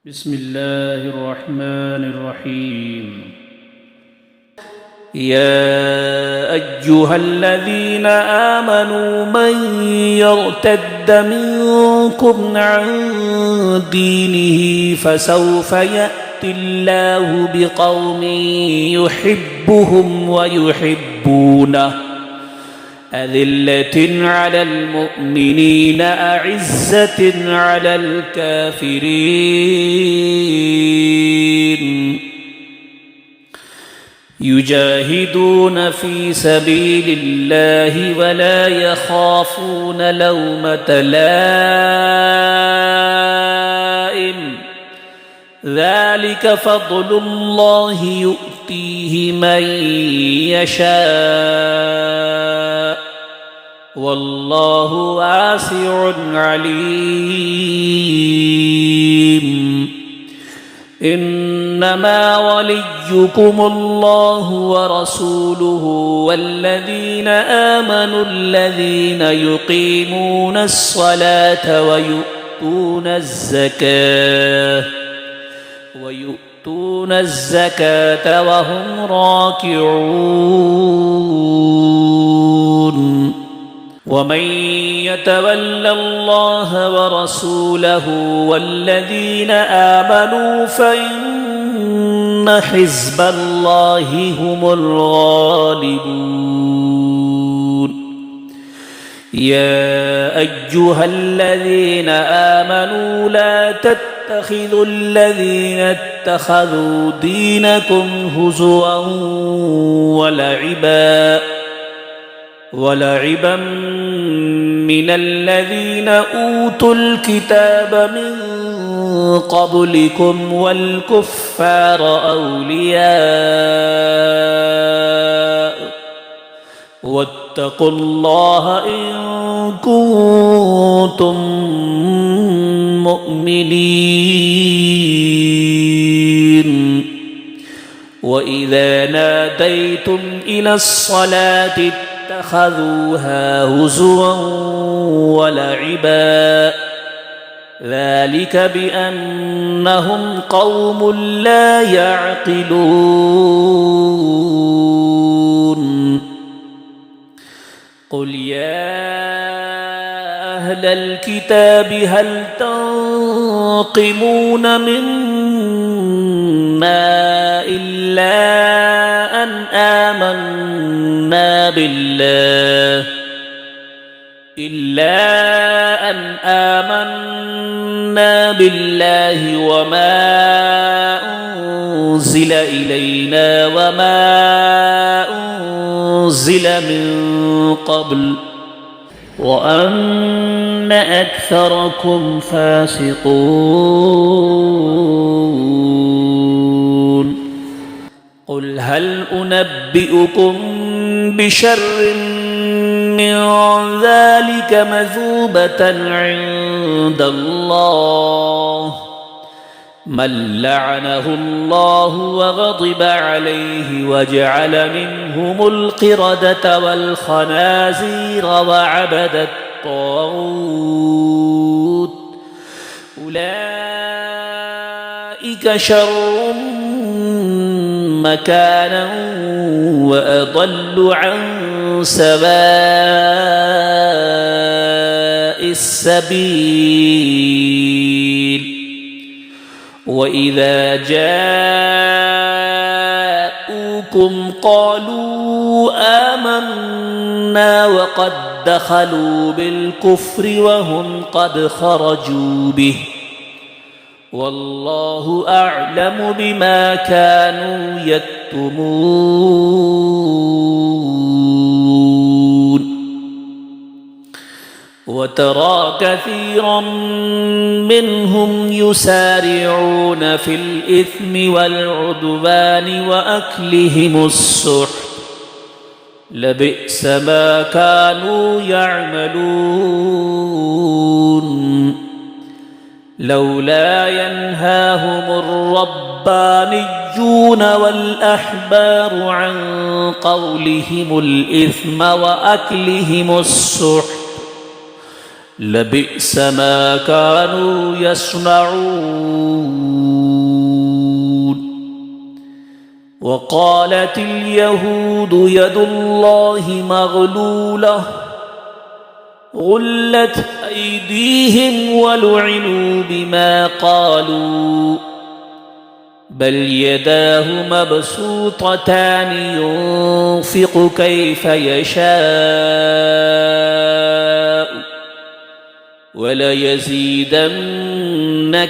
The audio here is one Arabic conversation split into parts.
بسم الله الرحمن الرحيم يا أيها الذين آمنوا من يرتد منكم عن دينه فسوف يأتي الله بقوم يحبهم ويحبونه أذلة على المؤمنين أعزة على الكافرين يجاهدون في سبيل الله ولا يخافون لومة لائم ذلك فضل الله يؤتيه من يشاء والله واسع عليم إنما وليكم الله ورسوله والذين آمنوا الذين يقيمون الصلاة ويؤتون الزكاة وهم راكعون ومن يتول الله ورسوله والذين آمنوا فإن حزب الله هم الغالبون يا أيها الذين آمنوا لا تتخذوا الذين اتخذوا دينكم هزوا ولعبا من الذين أوتوا الكتاب من قبلكم والكفار أولياء واتقوا الله إن كنتم مؤمنين وإذا ناديتم إلى الصلاة اتخذوها هزوا ولعبا ذلك بأنهم قوم لا يعقلون قل يا أهل الكتاب هل تنقمون منا إلا أن آمنا بالله وما أنزل إلينا وما أنزل من قبل وأن أكثركم فاسقون قل هل أنبئكم بشر من ذلك مثوبة عند الله من لعنه الله وغضب عليه وجعل منهم القردة والخنازير وعبد الطاغوت أولئك شر مكانا وأضل عن سواء السبيل وإذا جاءوكم قالوا آمنا وقد دخلوا بالكفر وهم قد خرجوا به والله أعلم بما كانوا يكتمون وترى كثيرا منهم يسارعون في الإثم والعدوان وأكلهم السحت لبئس ما كانوا يعملون لولا ينهاهم الربانيون والأحبار عن قولهم الإثم وأكلهم السحت لبئس ما كانوا يصنعون وقالت اليهود يد الله مغلولة غلت أيديهم ولعنوا بما قالوا بل يداه مبسوطتان ينفق كيف يشاء وليزيدن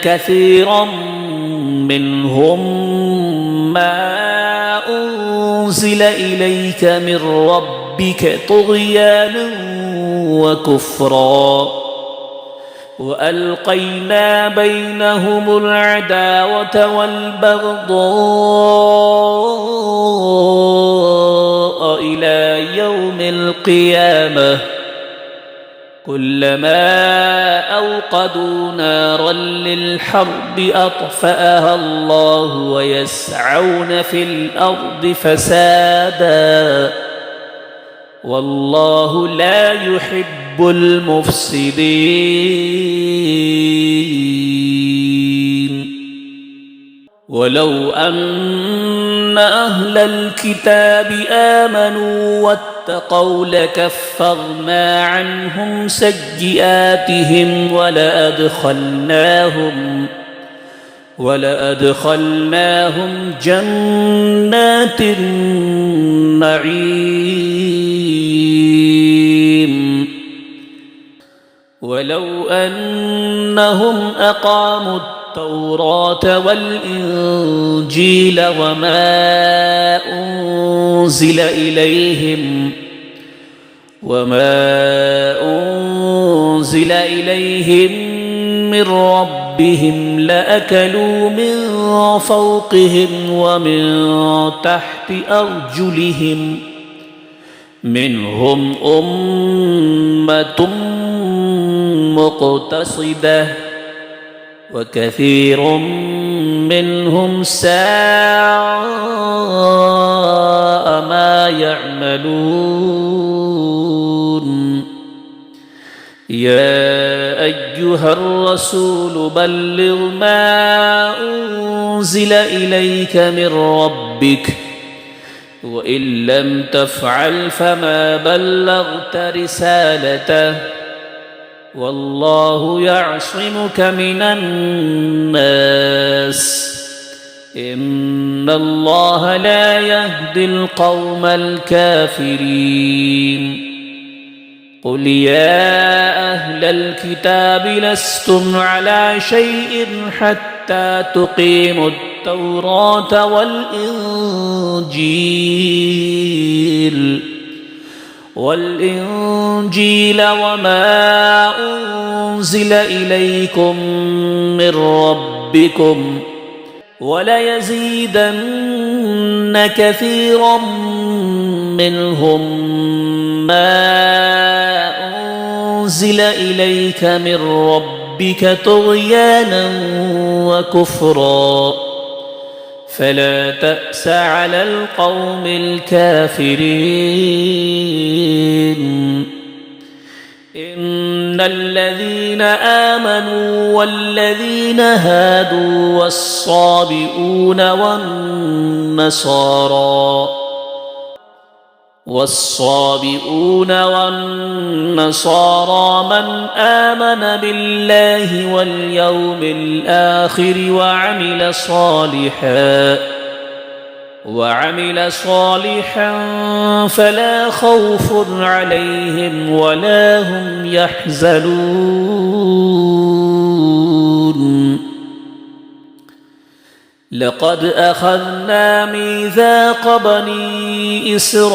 كثيرا منهم ما أنزل إليك من ربك طغيانا وكفرا وألقينا بينهم العداوة والبغضاء إلى يوم القيامة كلما أوقدوا نارا للحرب أطفأها الله ويسعون في الأرض فسادا والله لا يحب المفسدين ولو أن أهل الكتاب آمنوا واتقوا لكفرنا عنهم سيئاتهم ولأدخلناهم جنات النعيم ولو أنهم أقاموا التوراة والإنجيل وما أنزل إليهم من ربهم لأكلوا من فوقهم ومن تحت أرجلهم منهم أمة مقتصدة وكثير منهم ساء ما يعملون يا أيها الرسول بلغ ما أنزل إليك من ربك وإن لم تفعل فما بلغت رسالته والله يعصمك من الناس إن الله لا يهدي القوم الكافرين قل يا أهل الكتاب لستم على شيء حتى تقيموا التوراة والإنجيل وما أنزل إليكم من ربكم وليزيدن كثيرا منهم ما أنزل إليك من ربك طغيانا وكفرا فلا تأس على القوم الكافرين إن الذين آمنوا والذين هادوا والصابئون والنصارى من آمن بالله واليوم الآخر وعمل صالحا فلا خوف عليهم ولا هم يحزنون لقد أخذنا ميثاق بني إسرائيل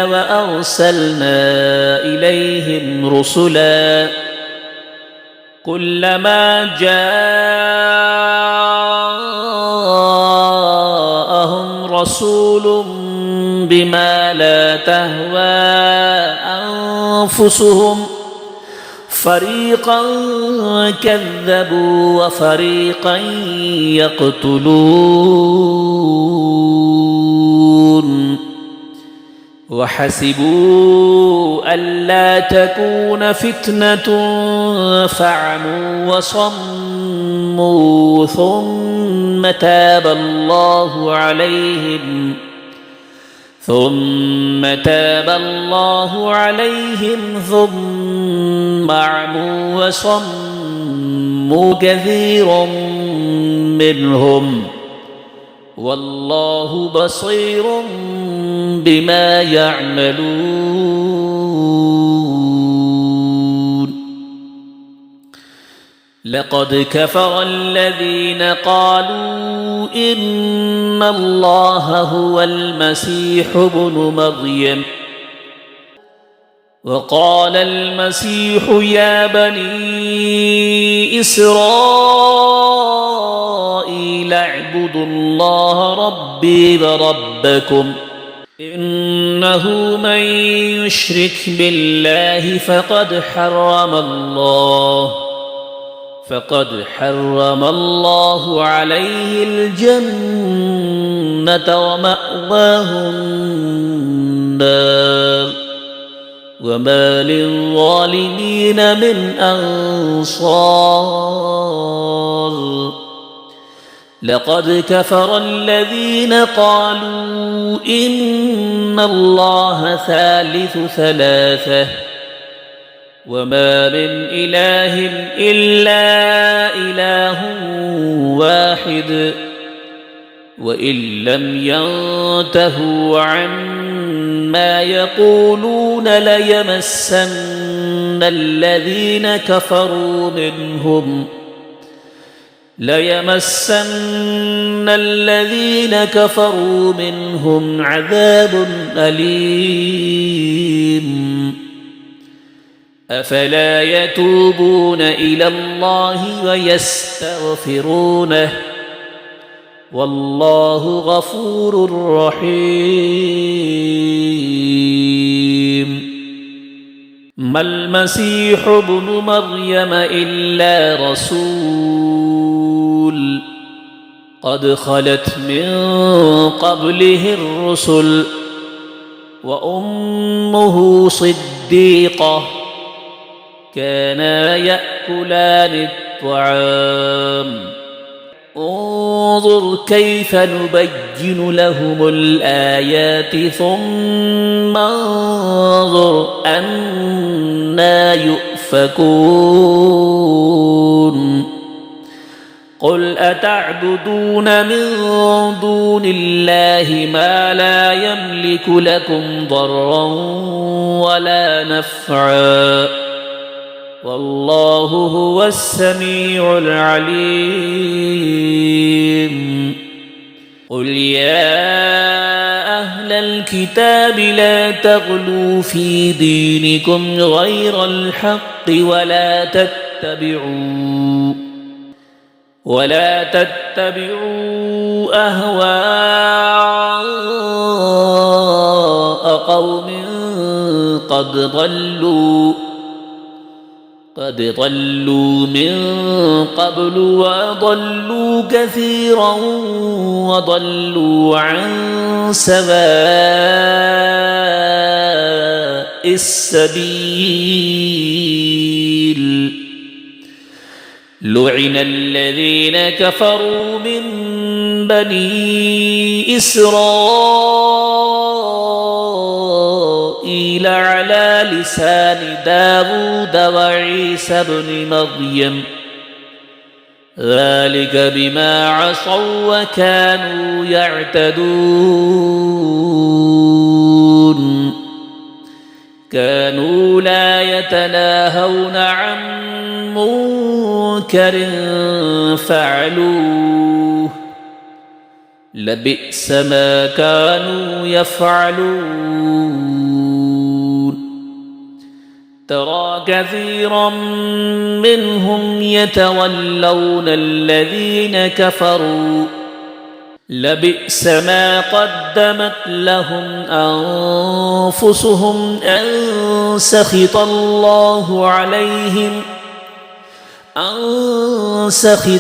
وأرسلنا إليهم رسلا كلما جاءهم رسول بما لا تهوى أنفسهم فريقا كذبوا وفريقا يقتلون وحسبوا ألا تكون فتنة فعموا وصموا ثم ثم تاب الله عليهم ثم عموا وصموا كثير منهم والله بصير بما يعملون. لقد كفر الذين قالوا إن الله هو المسيح ابن مريم وقال المسيح يا بني إسرائيل اعبدوا الله ربي وربكم إنه من يشرك بالله فقد حرم الله عليه الجنة ومأواه النار وما للظالمين من أنصار. لقد كفر الذين قالوا إن الله ثالث ثلاثة وما من إله إلا إله واحد وإن لم ينتهوا عما يقولون ليمسن الذين كفروا منهم عذاب أليم. أفلا يتوبون إلى الله ويستغفرونه والله غفور رحيم. ما المسيح ابن مريم إلا رسول قد خلت من قبله الرسل وأمه صديقة كانا يأكلان الطعام انظر كيف نبين لهم الآيات ثم انظر أنى يؤفكون. قل أتعبدون من دون الله ما لا يملك لكم ضرا ولا نفعا والله هو السميع العليم. قل يا أهل الكتاب لا تغلوا في دينكم غير الحق ولا تتبعوا أهواء قوم قد ضلوا من قبل وضلوا كثيرا وضلوا عن سواء السبيل. لعن الذين كفروا من بني إسرائيل على لسان داود وعيسى بن مريم ذلك بما عصوا وكانوا يعتدون. كانوا لا يتناهون عن منكر فعلوه لبئس ما كانوا يفعلون. ترى كثيرا منهم يتولون الذين كفروا لبئس ما قدمت لهم أنفسهم أن سخط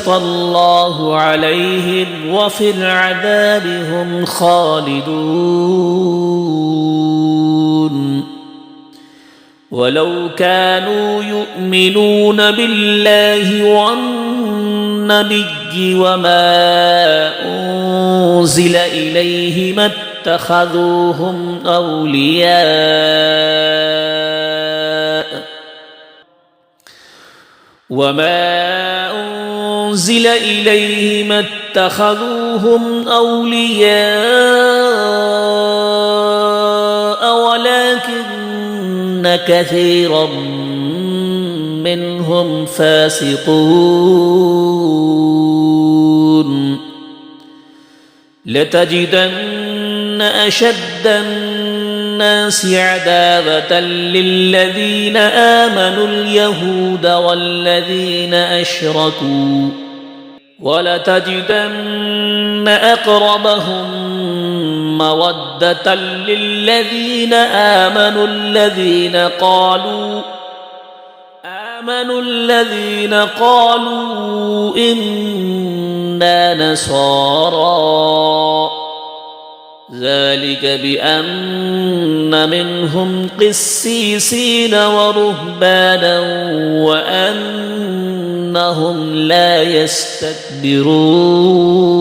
الله عليهم وفي العذاب هم خالدون. ولو كانوا يؤمنون بالله والنبي النبي وما أنزل إليه ما اتخذوهم أولياء ولكن كثيرا منهم فاسقون لتجدن أشد الناس عداوة للذين آمنوا اليهود والذين أشركوا ولتجدن أقربهم مودة للذين آمنوا الذين قالوا إنا نصارى ذلك بأن منهم قسيسين ورهبانا وأنهم لا يستكبرون